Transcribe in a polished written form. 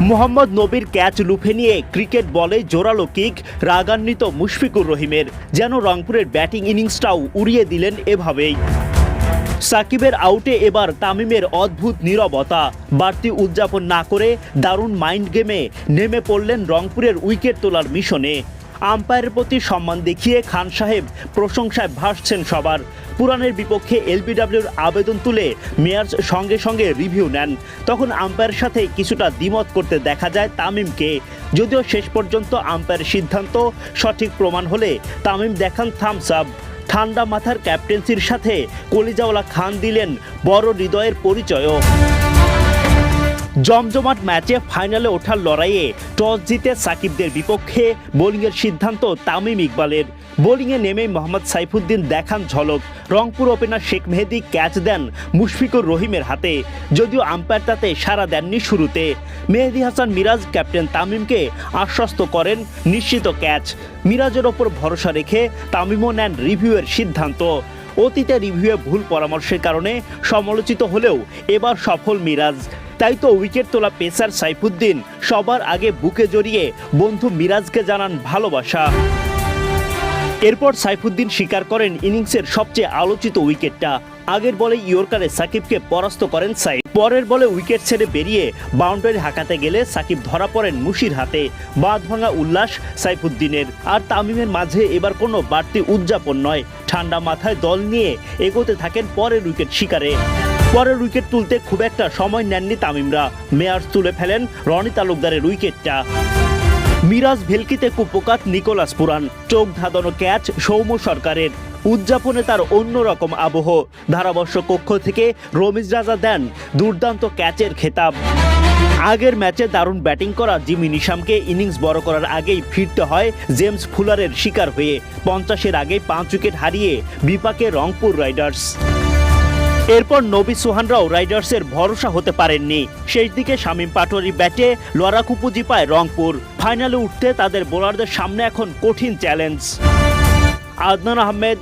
মোহাম্মদ নবীর ক্যাচ লুফে নিয়ে ক্রিকেট বলে জোরালো কিক রাগান্বিত মুশফিকুর রহিমের, যেন রংপুরের ব্যাটিং ইনিংসটাও উড়িয়ে দিলেন এভাবেই। সাকিবের আউটে এবার তামিমের অদ্ভুত নীরবতা, বাড়তি উদযাপন না করে দারুণ মাইন্ড গেমে নেমে পড়লেন রংপুরের উইকেট তোলার মিশনে। আম্পায়ারের প্রতি সম্মান দেখিয়ে খান সাহেব প্রশংসায় ভাসছেন সবার। পুরানের বিপক্ষে এলবিডব্লিউর আবেদন তুলে মেয়ার্স সঙ্গে সঙ্গে রিভিউ নেন। তখন আম্পায়ারের সাথে কিছুটা দ্বিমত করতে দেখা যায় তামিমকে, যদিও শেষ পর্যন্ত আম্পায়ারের সিদ্ধান্ত সঠিক প্রমাণ হলে তামিম দেখান থামস আপ। ঠান্ডা মাথার ক্যাপ্টেন্সির সাথে কলিজাওয়ালা খান দিলেন বড় হৃদয়ের পরিচয়ও। জমজমাট ম্যাচে ফাইনালে ওঠার লড়াইয়ে টস জিতে সাকিবদের বিপক্ষে বোলিংয়ের সিদ্ধান্ত তামিম ইকবালের। বোলিংয়ে নেমে মোহাম্মদ সাইফুদ্দিন দেখান ঝলক। রংপুর ওপেনার শেখ মেহেদী ক্যাচ দেন মুশফিকুর রহিমের হাতে, যদিও আম্পায়ার তাতে সাড়া দেননি শুরুতে। মেহেদী হাসান মিরাজ ক্যাপ্টেন তামিমকে আশ্বস্ত করেন নিশ্চিত ক্যাচ। মিরাজের ওপর ভরসা রেখে তামিমও নেন রিভিউয়ের সিদ্ধান্ত। অতীতে রিভিউয়ে ভুল পরামর্শের কারণে সমালোচিত হলেও এবার সফল মিরাজ। তাই তো উইকেট তোলা পেসার সাইফুদ্দিন সবার আগে বুকে জড়িয়ে বন্ধু মিরাজকে জানান ভালোবাসা। এরপর সাইফুদ্দিন স্বীকার করেন ইনিংসের সবচেয়ে আলোচিত উইকেটটা। আগের বলে ইয়র্কারে সাকিবকে পরাস্ত করেন সাইফ। পরের বলে উইকেট ছেড়ে বেরিয়ে বাউন্ডারি হাঁকাতে গেলে সাকিব ধরা পড়েন মুশির হাতে। বাঁধ ভাঙা উল্লাস সাইফুদ্দিনের আর তামিমের মাঝে এবার কোনো বাড়তি উদযাপন নয়, ঠান্ডা মাথায় দল নিয়ে এগোতে থাকেন পরের উইকেট শিকারে। পরের উইকেট তুলতে খুব একটা সময় নেননি তামিমরা। মেয়ার্স তুলে ফেলেন রনি তালুকদারের উইকেটটা। মিরাজ ভেলকিতে কুপোকাত নিকোলাস পুরান, চোখ ধাঁধানো ক্যাচ সৌম্য সরকারের। উদযাপনে তার অন্যরকম আবহ। ধারাবর্ষ কক্ষ থেকে রমিজ রাজা দেন দুর্দান্ত ক্যাচের খেতাব। আগের ম্যাচে দারুণ ব্যাটিং করা জিমি নিশামকে ইনিংস বড় করার আগেই ফিরতে হয় জেমস ফুলারের শিকার হয়ে। 50-এর আগেই 5 উইকেট হারিয়ে বিপাকে রংপুর রাইডার্স। এরপর নবী সোহানরাও রাইডার্সের ভরসা হতে পারেননি। শেষ দিকে শামীম পাটোয়ারি ব্যাটে লড়াকু পুঁজি পায় রংপুর। ফাইনালে উঠতে তাদের বোলারদের সামনে এখন কঠিন চ্যালেঞ্জ। আদনান আহমেদ।